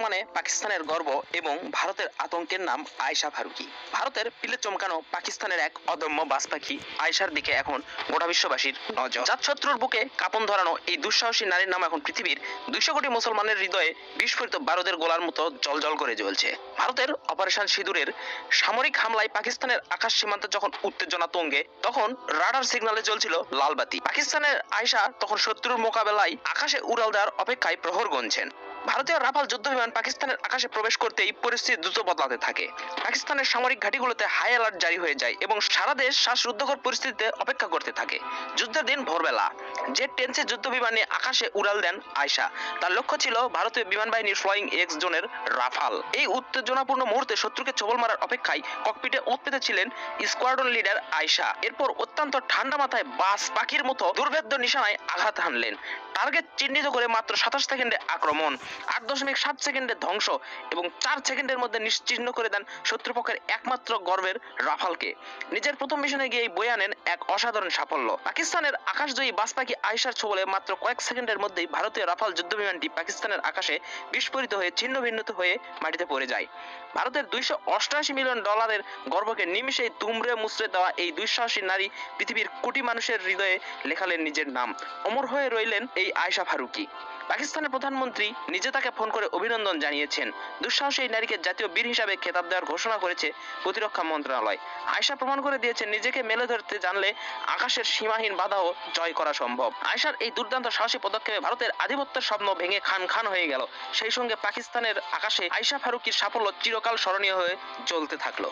বর্তমানে পাকিস্তানের গর্ব এবং ভারতের আতঙ্কের নাম আয়েশা ফারুকী। ভারতের পিলে চমকানো পাকিস্তানের এক অদম্য বাজপাখি আয়েশার দিকে এখন গোটা বিশ্ববাসীর নজর। জাতশত্রুর বুকে কাঁপন ধরানো এই দুঃসাহসী নারীর নাম এখন পৃথিবীর 200 কোটি মুসলমানের হৃদয়ে বিস্ফোরিত বারুদের গোলার মতো জ্বলজ্বল করে জ্বলছে। ভারতের অপারেশন সিঁদুরের সামরিক হামলায় পাকিস্তানের আকাশ সীমান্তে যখন উত্তেজনা তুঙ্গে, তখন রাডার সিগন্যালে জ্বলছিল লাল বাতি। পাকিস্তানের আয়েশা তখন শত্রুর মোকাবেলায় আকাশে উড়াল দেওয়ার অপেক্ষায় প্রহর গুনছেন। ভারতীয় রাফাল যুদ্ধ বিমান পাকিস্তানের আকাশে প্রবেশ করতেই পরিস্থিতি দ্রুত বদলাতে থাকে। পাকিস্তানের সামরিক ঘাঁটিগুলোতে হাই অ্যালার্ট জারি হয়ে যায় এবং সারা দেশ শ্বাসরুদ্ধকর পরিস্থিতিতে অপেক্ষা করতে থাকে। যুদ্ধের দিন ভোরবেলা জেট টেন্সে যুদ্ধ বিমান নিয়ে আকাশে উড়াল দেন আয়েশা। তার লক্ষ্য ছিল ভারতীয় বিমান বাহিনীর ফ্লাইং এক্স জোনের রাফাল। এই উত্তেজনাপূর্ণ মুহূর্তে শত্রুকে ছোবল মারার অপেক্ষায় ককপিটে ওত পেতে ছিলেন স্কোয়াড্রন লিডার আয়েশা। এরপর অত্যন্ত ঠান্ডা মাথায় বাস পাখির মতো দুর্ভেদ্য নিশানায় আঘাত হানলেন। টার্গেট চিহ্নিত করে মাত্র 27 সেকেন্ডে আক্রমণ, 8.7 সেকেন্ডে ধ্বংস এবং 4 সেকেন্ডের মধ্যে নিশ্চিহ্ন করে দেন শত্রুপক্ষের একমাত্র গর্বের রাফালকে। নিজের প্রথম মিশনে গিয়ে বয়ে আনেন এক অসাধারণ সাফল্য। পাকিস্তানের আকাশজয়ী বাজপাখি আয়েশার ছোবলে মাত্র কয়েক সেকেন্ডের মধ্যেই ভারতীয় রাফাল যুদ্ধ বিমানটি পাকিস্তানের আকাশে বিস্ফোরিত হয়ে ছিন্ন ভিন্ন হয়ে মাটিতে পড়ে যায়। ভারতের $288 মিলিয়ন গর্বকে নিমিষেই দুমড়ে মুচড়ে দেওয়া এই দুঃসাহসী নারী পৃথিবীর কোটি মানুষের হৃদয়ে লেখালেন নিজের নাম। অমর হয়ে রইলেন এই আয়েশা ফারুকী। পাকিস্তানের প্রধানমন্ত্রী নিজে তাকে ফোন করে অভিনন্দন জানিয়েছেন। দুঃসাহসী এই নারীকে জাতীয় বীর হিসাবে খেতাব দেওয়ার ঘোষণা করেছে প্রতিরক্ষা মন্ত্রণালয়। আয়েশা প্রমাণ করে দিয়েছেন নিজেকে মেলে ধরতে জানলে আকাশের সীমাহীন বাধাও জয় করা সম্ভব। আয়েশার এই দুর্দান্ত সাহসী পদক্ষেপে ভারতের আধিপত্যের স্বপ্ন ভেঙে খান খান হয়ে গেল। সেই সঙ্গে পাকিস্তানের আকাশে আয়েশা ফারুকীর সাফল্য চিরকাল স্মরণীয় হয়ে জ্বলতে থাকলো।